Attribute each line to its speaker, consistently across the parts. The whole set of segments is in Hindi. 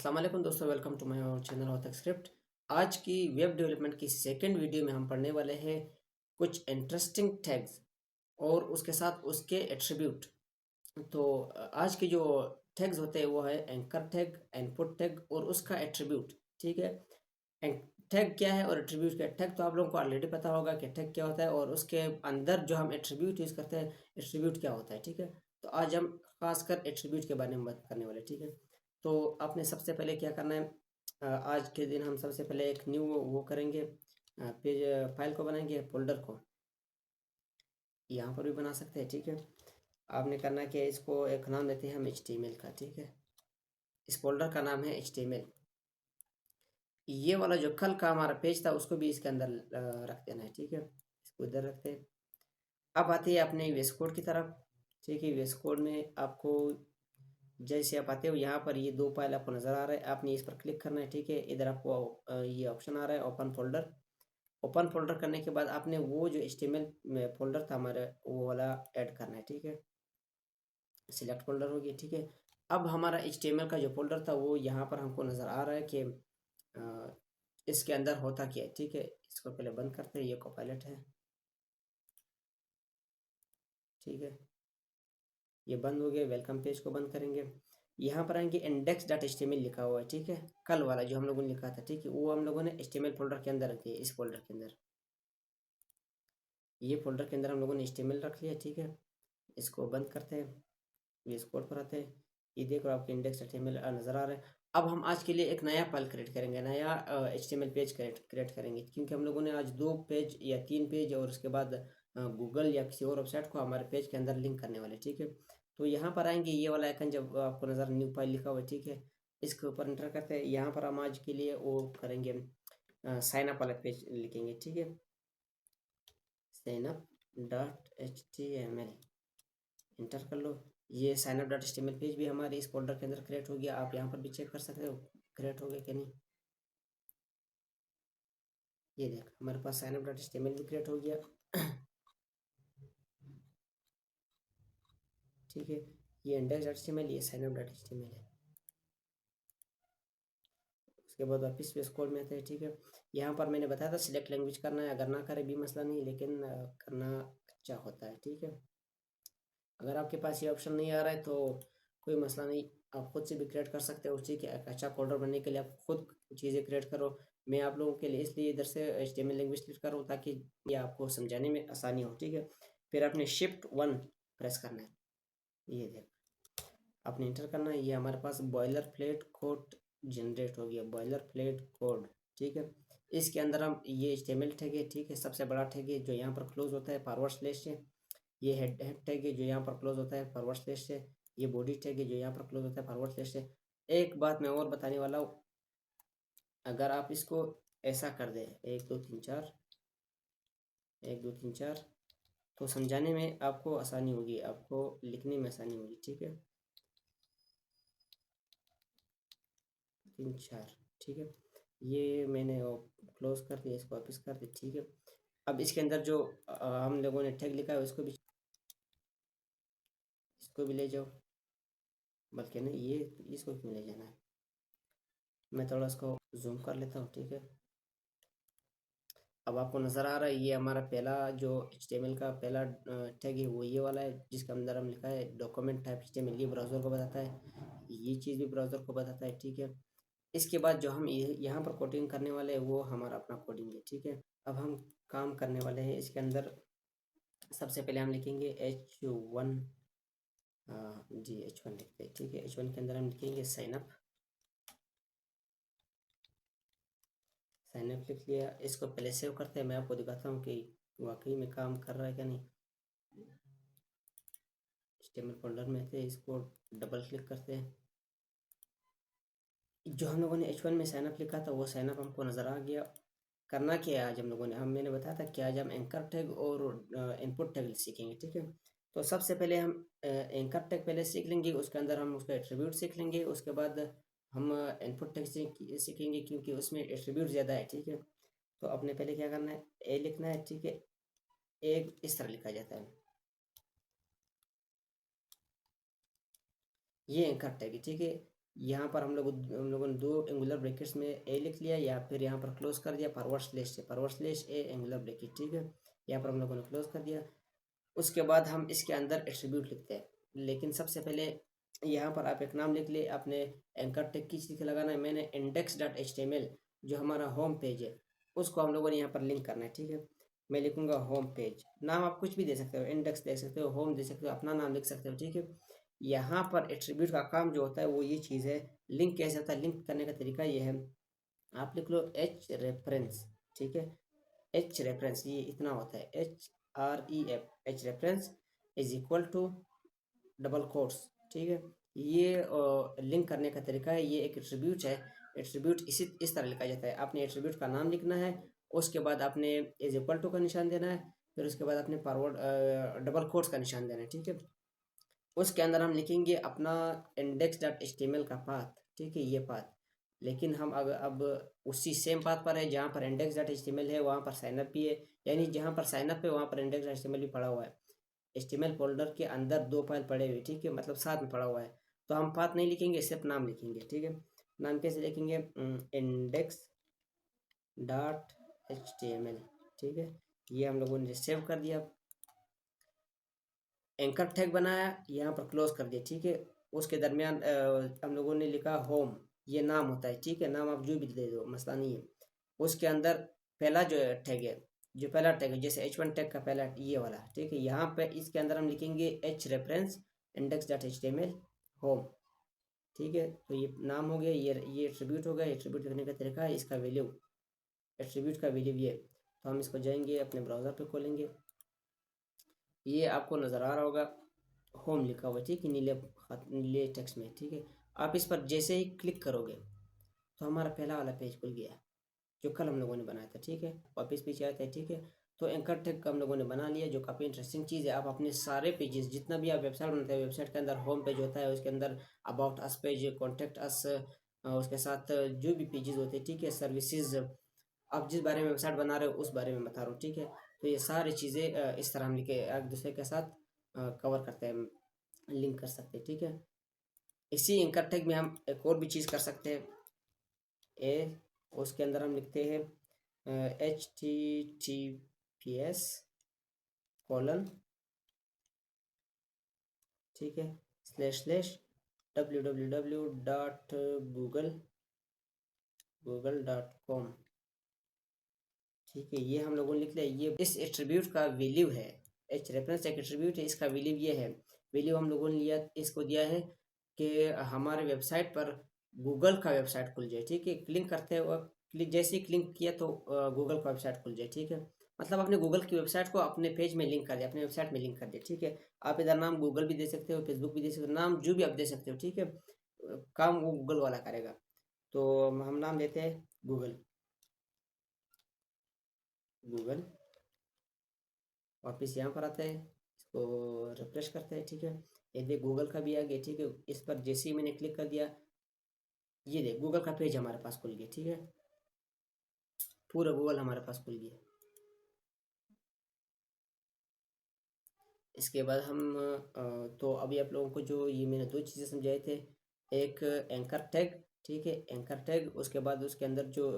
Speaker 1: अस्सलाम वालेकुम दोस्तों, welcome to my channel author script. आज की वेब डेवलपमेंट की सेकंड वीडियो में हम पढ़ने वाले हैं कुछ इंटरेस्टिंग टैग्स और उसके साथ उसके एट्रीब्यूट। तो आज के जो टैग्स होते हैं वो है एंकर टैग, इनपुट टैग और उसका एट्रीब्यूट। ठीक है, टैग क्या है और एट्रीब्यूट क्या है। टैग तो आप लोगों को ऑलरेडी पता होगा कि टैग क्या होता है और उसके अंदर जो हम एट्रीब्यूट यूज़ करते हैं एट्रीब्यूट क्या होता है। ठीक है, तो आज हम खासकर एट्रीब्यूट के बारे में बात करने वाले। ठीक है, तो आपने सबसे पहले क्या करना है, आज के दिन हम सबसे पहले एक न्यू वो करेंगे, पेज फाइल को बनाएंगे, फोल्डर को यहाँ पर भी बना सकते हैं। ठीक है, आपने करना क्या है, इसको एक नाम देते हैं हम HTML का। ठीक है, इस फोल्डर का नाम है HTML। ये वाला जो कल का हमारा पेज था उसको भी इसके अंदर रख देना है। ठीक है, इसको इधर रखते हैं। अब आते हैं अपने वीएस कोड की तरफ। ठीक है, वीएस कोड में आपको जैसे आप आते हो यहाँ पर ये दो फाइल आपको नज़र आ रहा है, आपने इस पर क्लिक करना है। ठीक है, इधर आपको ये ऑप्शन आ रहा है ओपन फोल्डर। ओपन फोल्डर करने के बाद आपने वो जो HTML फोल्डर था हमारा वो वाला ऐड करना है। ठीक है, सिलेक्ट फोल्डर हो गया। ठीक है, अब हमारा HTML का जो फोल्डर था वो यहाँ पर हमको नज़र आ रहा है कि इसके अंदर होता क्या है। ठीक है, इसको पहले बंद करते हैं, ये कोपायलट है। ठीक है, ये बंद हो गया। वेलकम पेज को बंद करेंगे, यहाँ पर आएंगे index.html लिखा हुआ है। ठीक है, कल वाला जो हम लोगों ने लिखा था। ठीक है, वो हम लोगों ने HTML फोल्डर के अंदर रख दिया। इस फोल्डर के अंदर, ये फोल्डर के अंदर हम लोगों ने HTML रख लिया। ठीक है, इसको बंद करते हैं, VS कोड पर आते हैं। ये देखो आपके index.html नज़र आ रहा है। अब हम आज के लिए एक नया फाइल क्रिएट करेंगे, नया HTML पेज क्रिएट करेंगे, क्योंकि हम लोगों ने आज 2 पेज या 3 पेज और उसके बाद गूगल या किसी और वेबसाइट को हमारे पेज के अंदर लिंक करने वाले। ठीक है, तो यहाँ पर आएंगे, ये वाला आइकन जब आपको नज़र न्यू फाइल लिखा हुआ है। ठीक है, इसके ऊपर इंटर करते हैं। यहाँ पर हम आज के लिए वो करेंगे, साइन अप वाला पेज लिखेंगे। ठीक है, sign up dot HTML enter कर लो। ये sign up dot HTML page भी हमारे इस फोल्डर के अंदर क्रिएट हो गया। आप यहाँ पर भी चेक कर सकते हो क्रिएट हो गया कि नहीं। ये देख, हमारे पास साइन अप डॉट HTML भी क्रिएट हो गया। ठीक है, ये इंडेक्स डॉट HTML, ये साइन अप डॉट HTML है। उसके बाद वापस पे स्क्रॉल में आते हैं। ठीक है, यहाँ पर मैंने बताया था सिलेक्ट लैंग्वेज करना है, अगर ना करे भी मसला नहीं, लेकिन करना अच्छा होता है। ठीक है, अगर आपके पास ये ऑप्शन नहीं आ रहा है तो कोई मसला नहीं, आप खुद से भी क्रिएट कर सकते हो। ठीक है, एक अच्छा कोडर बनने के लिए आप खुद चीज़ें क्रिएट करो। मैं आप लोगों के लिए इसलिए इधर से HTML लैंग्वेज क्लिक कर रहा हूँ ताकि ये आपको समझाने में आसानी हो। ठीक है, फिर आपने Shift 1 प्रेस करना है। ये देख, आपने इंटर करना है। ये हमारे पास बॉयलर प्लेट कोड जनरेट हो गया, बॉयलर प्लेट कोड। ठीक है, इसके अंदर हम ये HTML टैग है। ठीक है, सबसे बड़ा टैग है जो यहाँ पर क्लोज होता है फॉरवर्ड स्लैश से। ये हेड टैग है जो यहाँ पर क्लोज होता है फॉरवर्ड स्लैश से। ये बॉडी टैग है जो यहाँ पर क्लोज होता है फॉरवर्ड स्लैश से। एक बात मैं और बताने वाला हूँ, अगर आप इसको ऐसा कर दें 1 2 3 4, 1 2 3 4, तो समझाने में आपको आसानी होगी, आपको लिखने में आसानी होगी। ठीक है, 3 4। ठीक है, ये मैंने क्लोज कर दिया, इसको वापस कर दिया। ठीक है, अब इसके अंदर जो हम लोगों ने टैग लिखा है इसको भी ले जाओ, बल्कि नहीं, ये इसको क्यों ले जाना है, मैं थोड़ा इसको जूम कर लेता हूँ। ठीक है, अब आपको नज़र आ रहा है, ये हमारा पहला जो HTML का पहला टैग है वो ये वाला है, जिसके अंदर हम लिखा है डॉक्यूमेंट टाइप HTML। ये ब्राउज़र को बताता है, ये चीज़ भी ब्राउज़र को बताता है। ठीक है, इसके बाद जो हम यहाँ पर कोडिंग करने वाले हैं वो हमारा अपना कोडिंग है। ठीक है, अब हम काम करने वाले हैं इसके अंदर। सबसे पहले हम लिखेंगे H1, जी H1 लिखते हैं। ठीक है, H1 के अंदर हम लिखेंगे साइन अप। साइन अप लिख लिया, इसको पहले सेव करते हैं, मैं आपको दिखाता हूँ कि वाकई में काम कर रहा है क्या नहीं। HTML फोल्डर में थे, इसको डबल क्लिक करते हैं। जो हम लोगों ने H1 में साइनअप लिखा था वो साइनअप हमको नज़र आ गया। करना क्या है आज हम लोगों ने, मैंने बताया था कि आज हम एंकर टैग और इनपुट टैग सीखेंगे। ठीक है, तो सबसे पहले हम एंकर टैग पहले सीख लेंगे, उसके अंदर हम उसका एट्रीब्यूट सीख लेंगे। उसके बाद हम इनपुट टैग सीखेंगे क्योंकि उसमें एट्रीब्यूट ज़्यादा है। ठीक है, तो अपने पहले क्या करना है, ए लिखना है। ठीक है, ए इस तरह लिखा जाता है, ये एंकर टैग है। ठीक है, यहाँ पर हम लोगों ने 2 एंगुलर ब्रैकेट्स में ए लिख लिया, या फिर यहाँ पर क्लोज कर दिया फॉरवर्ड स्लैश से, forward slash A angular bracket, ठीक है। यहाँ पर हम लोगों ने क्लोज कर दिया। उसके बाद हम इसके अंदर एट्रीब्यूट लिखते हैं, लेकिन सबसे पहले यहाँ पर आप एक नाम लिख ले। आपने एंकर टैग की चीज़ लगाना है। मैंने index.html जो हमारा होम पेज है उसको हम लोगों ने यहाँ पर लिंक करना है, ठीक है। मैं लिखूंगा होम पेज। नाम आप कुछ भी दे सकते हो, इंडेक्स दे सकते हो, होम दे सकते हो, अपना नाम लिख सकते हो, ठीक है। यहाँ पर एट्रीब्यूट का काम जो होता है वो ये चीज़ है। लिंक कैसे होता है, लिंक करने का तरीका ये है, आप लिख लो एच रेफरेंस, ठीक है। एच रेफरेंस ये इतना होता है, HREF, H reference is equal to double quotes, ठीक है। ये लिंक करने का तरीका है, ये एक एट्रीब्यूट है। एट्रीब्यूट इस तरह लिखा जाता है। आपने एट्रीब्यूट का नाम लिखना है, उसके बाद आपने इज इक्वल टू का निशान देना है, फिर उसके बाद आपने फॉरवर्ड डबल कोट्स का निशान देना है, ठीक है। उसके अंदर हम लिखेंगे अपना index.html का पाथ, ठीक है, ये पाथ। लेकिन हम अब उसी सेम पाथ पर है जहाँ पर index.html है, वहाँ पर साइनअप भी है, यानी जहाँ पर साइनअप है वहाँ पर index.html भी पड़ा हुआ है। HTML फोल्डर के अंदर 2 फाइल पड़े हुए, ठीक है, मतलब साथ में पड़ा हुआ है। तो हम पाथ नहीं लिखेंगे, सिर्फ नाम लिखेंगे, ठीक है। नाम कैसे लिखेंगे, index.html, ठीक है। ये हम लोगों ने सेव कर दिया, एंकर टैग बनाया, यहाँ पर क्लोज कर दिया, ठीक है। उसके दरमियान हम लोगों ने लिखा होम, ये नाम होता है, ठीक है। नाम आप जो भी दे दो, मसला नहीं है। उसके अंदर पहला जो टैग है, जो पहला टैग है, जैसे H1 टैग का पहला ये वाला, ठीक है। यहाँ पे इसके अंदर हम लिखेंगे एच रेफरेंस index.html होम, ठीक है। तो ये नाम हो गया, ये एट्रीब्यूट हो गया। एट्रीब्यूट लिखने का तरीका है, इसका वैल्यू, एट्रीब्यूट का वैल्यू ये। तो हम इसको जाएंगे अपने ब्राउज़र पे खोलेंगे, ये आपको नज़र आ रहा होगा होम लिखा हुआ, ठीक है, नीले टेक्स्ट में, ठीक है। आप इस पर जैसे ही क्लिक करोगे तो हमारा पहला वाला पेज खुल गया जो कल हम लोगों ने बनाया था, ठीक है। वापस पीछे आते हैं, ठीक है। तो एंकर टैग का हम लोगों ने बना लिया, जो काफ़ी इंटरेस्टिंग चीज़ है। आप अपने सारे पेजेस, जितना भी आप वेबसाइट बनाते हैं, वेबसाइट के अंदर होम पेज होता है, उसके अंदर about us page, contact us, उसके साथ जो भी पेजेस होते हैं, ठीक है, सर्विसेज, आप जिस बारे में वेबसाइट बना रहे हो उस बारे में बता रहा हूँ, ठीक है। तो ये सारी चीज़ें इस तरह हम लिखे एक दूसरे के साथ कवर करते हैं, लिंक कर सकते हैं, ठीक है। इसी एंकर टैग में हम एक और भी चीज़ कर सकते हैं, ए उसके अंदर हम लिखते हैं HTTPS कॉलन, ठीक है, / www.google.com, ठीक है। ये हम लोगों ने लिख लिया। ये इस एट्रीब्यूट का वैल्यू है, एच रेफरेंस एक एट्रीब्यूट है, इसका वैल्यू ये है। वैल्यू हम लोगों ने लिया, इसको दिया है कि हमारे वेबसाइट पर गूगल का वेबसाइट खुल जाए, ठीक है। क्लिक करते वक्त, क्लिक जैसे ही क्लिक किया तो गूगल का वेबसाइट खुल जाए, ठीक है। मतलब अपने गूगल की वेबसाइट को अपने पेज में लिंक कर दिया, अपने वेबसाइट में लिंक कर दिया, ठीक है। आप इधर नाम गूगल भी दे सकते हो, फेसबुक भी दे सकते हो, नाम जो भी आप दे सकते हो, ठीक है। काम वो गूगल वाला करेगा। तो हम नाम देते हैं गूगल, गूगल। वापस यहाँ पर आता है, इसको रिफ्रेश करते हैं, ठीक है। ये देख गूगल का भी आ गया, ठीक है। इस पर जैसे ही मैंने क्लिक कर दिया, ये देख गूगल का पेज हमारे पास खुल गया, ठीक है। पूरा गूगल हमारे पास खुल गया। इसके बाद हम तो अभी आप लोगों को जो ये मैंने 2 चीज़ें समझाए थे, एक एंकर टैग, ठीक है, एंकर टैग। उसके बाद उसके अंदर जो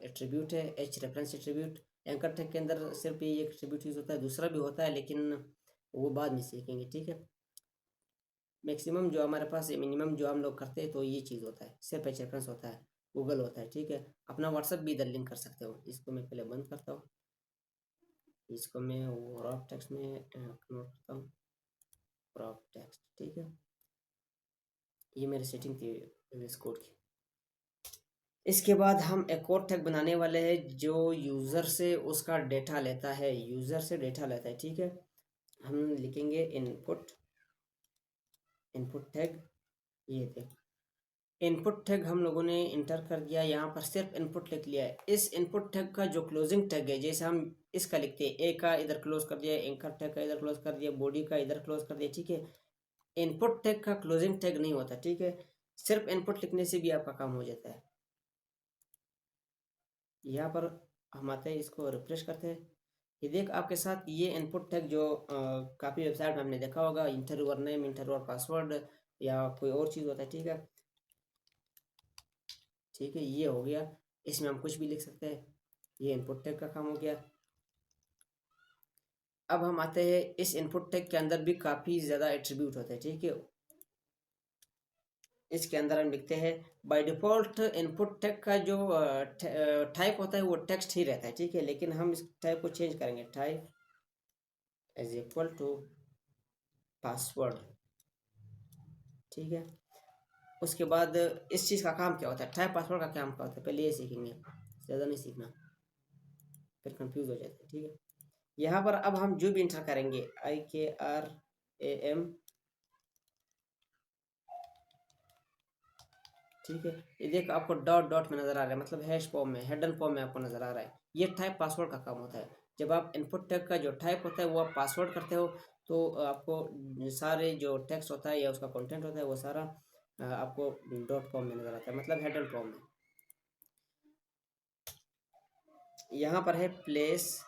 Speaker 1: एट्रीब्यूट है, H reference attribute. Anchor tag के अंदर सिर्फ ये एट्रीब्यूट यूज़ होता है, दूसरा भी होता है लेकिन वो बाद में सीखेंगे, ठीक है। मैक्सिमम जो हमारे पास मिनिमम जो हम लोग करते हैं तो ये चीज़ होता है, सिर्फ एच रेफरेंस होता है, गूगल होता है, ठीक है। अपना व्हाट्सअप भी इधर लिंक कर सकते हो। इसको मैं पहले बंद करता हूँ, इसको मैं रॉप टेक्स्ट में कन्वर्ट करता हूँ, रॉप टेक्स्ट, ठीक है। ये मेरी सेटिंग थी VS कोड की। इसके बाद हम एक और टैग बनाने वाले हैं जो यूज़र से उसका डेटा लेता है, यूज़र से डेटा लेता है, ठीक है। हम लिखेंगे इनपुट, इनपुट टैग। ये देख इनपुट टैग हम लोगों ने इंटर कर दिया, यहाँ पर सिर्फ इनपुट लिख लिया है। इस इनपुट टैग का जो क्लोजिंग टैग है, जैसे हम इसका लिखते हैं, ए का इधर क्लोज कर दिया, एंकर टैग का इधर क्लोज कर दिया, बॉडी का इधर क्लोज कर दिया, ठीक है। इनपुट टैग का क्लोजिंग टैग नहीं होता, ठीक है। सिर्फ इनपुट लिखने से भी आपका काम हो जाता है। यहाँ पर हम आते हैं, इसको रिफ्रेश करते हैं। ये देख आपके साथ ये इनपुट टैग जो काफ़ी वेबसाइट में हमने देखा होगा, enter your name, enter your password, या कोई और चीज़ होता है, ठीक है। ठीक है, ये हो गया। इसमें हम कुछ भी लिख सकते हैं। ये इनपुट टैग का काम हो गया। अब हम आते हैं, इस इनपुट टैग के अंदर भी काफ़ी ज़्यादा एट्रीब्यूट होते हैं। ठीक है, इसके अंदर हम लिखते हैं बाय डिफ़ॉल्ट इनपुट टैग का जो टाइप होता है वो टेक्स्ट ही रहता है। ठीक है, लेकिन हम इस टाइप को चेंज करेंगे। Type is equal to password. ठीक है, उसके बाद इस चीज़ का काम क्या होता है, टाइप पासवर्ड का काम क्या होता है, पहले ये सीखेंगे, ज़्यादा नहीं सीखना, फिर कंफ्यूज हो जाते हैं। ठीक है, यहाँ पर अब हम जो भी इंटर करेंगे IKRAM। ठीक है, ये देखो आपको डॉट डॉट में नज़र आ रहा है, मतलब हैश फॉर्म में, हेडन फॉर्म में आपको नज़र आ रहा है। ये टाइप पासवर्ड का काम होता है। जब आप इनपुट टैग का जो टाइप होता है वो आप पासवर्ड करते हो, तो आपको सारे जो टेक्स्ट होता है या उसका कंटेंट होता है वो सारा आपको डॉट फॉर्म में नज़र आता है, मतलब हेडन फॉर्म में। यहाँ पर है place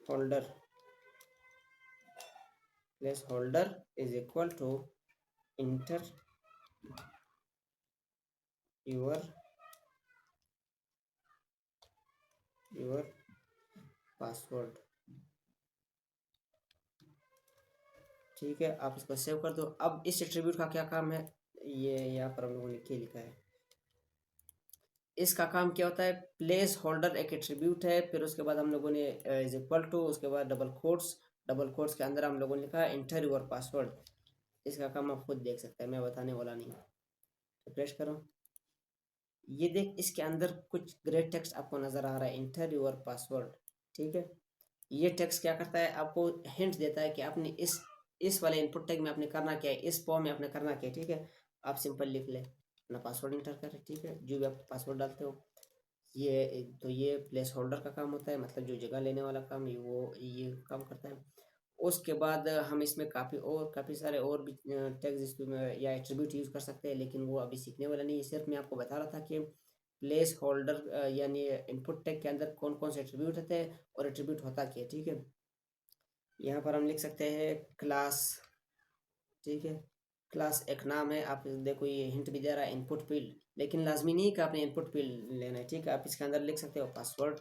Speaker 1: holder. Placeholder is equal to enter your password. ठीक है, आप इसको सेव कर दो। अब इस एट्रीब्यूट का क्या काम है, ये यहाँ पर हम लोगों ने क्या लिखा है। इसका काम क्या होता है, प्लेस होल्डर एक एट्रीब्यूट है, फिर उसके बाद हम लोगों ने इज इक्वल टू, उसके बाद डबल कोट्स के अंदर हम लोगों ने लिखा है इंटर योर पासवर्ड। इसका काम आप खुद देख सकते हैं, मैं बताने वाला नहीं। रिफ्रेश करो, ये देख इसके अंदर कुछ ग्रे टेक्स्ट आपको नज़र आ रहा है, इंटर योर पासवर्ड। ठीक है, ये टेक्स्ट क्या करता है, आपको हिंट देता है कि आपने इस वाले इनपुट टैग में आपने करना क्या है, इस फॉर्म में आपने करना क्या है। ठीक है, आप सिंपल लिख ले अपना पासवर्ड इंटर करें। ठीक है, जो भी आप पासवर्ड डालते हो, ये प्लेस होल्डर का काम होता है, मतलब जो जगह लेने वाला काम है वो ये काम करता है। उसके बाद हम इसमें काफ़ी सारे और भी टैग्स इसमें या एट्रीब्यूट यूज़ कर सकते हैं, लेकिन वो अभी सीखने वाला नहीं है। सिर्फ मैं आपको बता रहा था कि प्लेस होल्डर यानी इनपुट टैग के अंदर कौन कौन से एट्रीब्यूट होते हैं और एट्रीब्यूट होता क्या है। ठीक है, यहाँ पर हम लिख सकते हैं क्लास। ठीक है, क्लास एक नाम है, आप देखो ये हिंट भी दे रहा है इनपुट फील्ड, लेकिन लाजमी नहीं कि आपने इनपुट फील्ड लेना है। ठीक है, आप इसके अंदर लिख सकते हो पासवर्ड,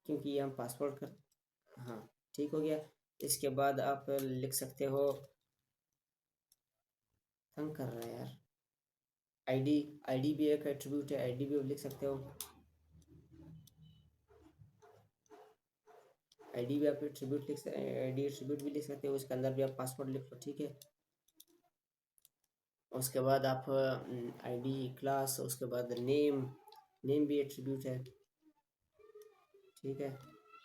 Speaker 1: क्योंकि ये हम पासवर्ड कर, हाँ ठीक हो गया। इसके बाद आप लिख सकते हो, तंग कर रहा है यार, आईडी। आईडी भी एक एट्रीब्यूट है, आईडी भी आप लिख सकते हो। आईडी भी आप एट्रीब्यूट लिख सकते, आईडी एट्रीब्यूट भी लिख सकते हो, उसके अंदर भी आप पासवर्ड लिख लो। ठीक है, उसके बाद आप आईडी क्लास, उसके बाद नेम भी एट्रीब्यूट है। ठीक है,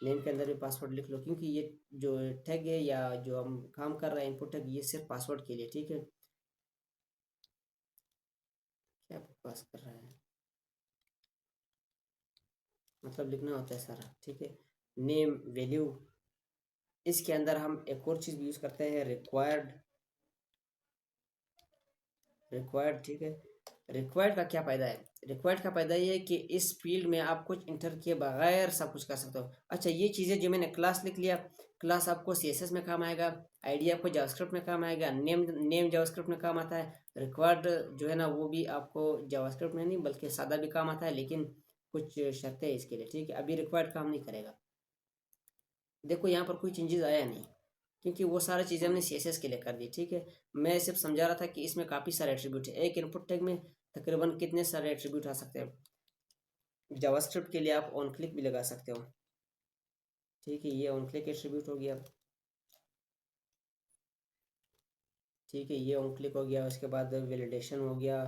Speaker 1: नेम के अंदर भी पासवर्ड लिख लो, क्योंकि ये जो टैग है या जो हम काम कर रहे हैं इनपुट टैग, ये सिर्फ पासवर्ड के लिए। ठीक है, क्या पास कर रहा है, मतलब लिखना होता है सारा। ठीक है, नेम वैल्यू, इसके अंदर हम एक और चीज़ भी यूज़ करते हैं, रिक्वायर्ड। ठीक है, रिक्वायर्ड का क्या फ़ायदा है, रिक्वायर्ड का फ़ायदा ये है कि इस फील्ड में आप कुछ इंटर किए बगैर सब कुछ कर सकते हो। अच्छा, ये चीज़ें जो मैंने क्लास लिख लिया, क्लास आपको CSS में काम आएगा, आईडी आपको जावास्क्रिप्ट में काम आएगा, नेम जावास्क्रिप्ट में काम आता है। रिक्वायर्ड जो है ना वो भी आपको जावास्क्रिप्ट में नहीं बल्कि सादा भी काम आता है, लेकिन कुछ शर्तें हैं इसके लिए। ठीक है, अभी रिक्वायर्ड काम नहीं करेगा। देखो यहाँ पर कोई चेंजेस आया नहीं, क्योंकि वो सारी चीज़ें हमने CSS के लिए कर दी। ठीक है, मैं सिर्फ समझा रहा था कि इसमें काफ़ी सारे एट्रीब्यूट है, एक इनपुट टैग में तकरीबन कितने सारे एट्रीब्यूट आ सकते हैं। जावास्क्रिप्ट के लिए आप ऑन क्लिक भी लगा सकते हो। ठीक है, ये ऑन क्लिक एट्रीब्यूट हो गया। ठीक है, ये ऑन क्लिक हो गया, उसके बाद वैलिडेशन हो गया,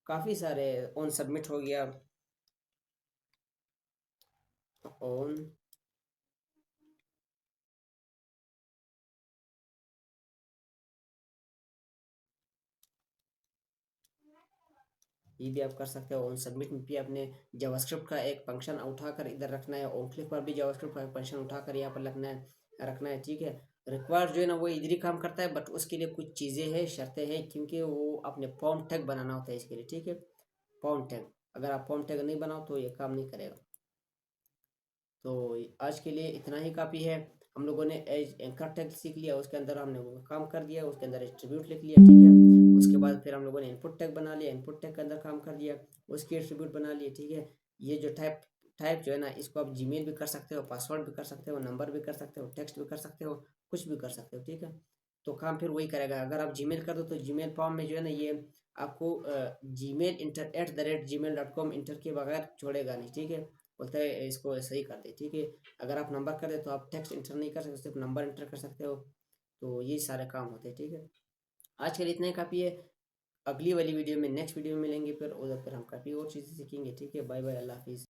Speaker 1: काफ़ी सारे, ऑन सबमिट हो गया, ऑन ये भी आप कर सकते हो। ऑन सबमिट में भी आपने जावास्क्रिप्ट का एक फंक्शन उठाकर इधर रखना है, ऑन क्लिक पर भी जावास्क्रिप्ट का एक फंक्शन उठाकर यहाँ पर रखना है। ठीक है, रिक्वायर्ड जो है ना वो इधर ही काम करता है, बट उसके लिए कुछ चीज़ें हैं, शर्तें हैं, क्योंकि वो अपने फॉर्म टैग बनाना होता है इसके लिए। ठीक है, फॉर्म टैग, अगर आप फॉर्म टैग नहीं बनाओ तो ये काम नहीं करेगा। तो आज के लिए इतना ही काफ़ी है। हम लोगों ने एज एंकर टैग सीख लिया, उसके अंदर हमने वो काम कर दिया, उसके अंदर एट्रीब्यूट लिख लिया, ठीक है। उसके बाद फिर हम लोगों ने इनपुट टैग बना लिया, इनपुट टैग के अंदर काम कर दिया, उसकी एट्रीब्यूट बना लिए, ठीक है। ये जो टाइप टाइप जो है ना, इसको आप जीमेल भी कर सकते हो, पासवर्ड भी कर सकते हो, नंबर भी कर सकते हो, टेक्स्ट भी कर सकते हो, कुछ भी कर सकते हो, ठीक है। तो काम फिर वही करेगा। अगर आप जीमेल कर दो तो जीमेल फॉर्म में जो है ना, ये आपको जीमेल इंटर @gmail.com इंटर के बगैर छोड़ेगा नहीं, ठीक है। बोलता है इसको सही कर दे, ठीक है। अगर आप नंबर कर दे तो आप टेक्स्ट इंटर नहीं कर सकते, सिर्फ नंबर इंटर कर सकते हो। तो ये सारे काम होते हैं, ठीक है। आज के लिए इतना ही काफ़ी है। अगली वाली वीडियो में, नेक्स्ट वीडियो में मिलेंगे फिर, उधर फिर हम काफ़ी और चीज़ें सीखेंगे, ठीक है। बाय बाय, अल्लाह हाफिज़।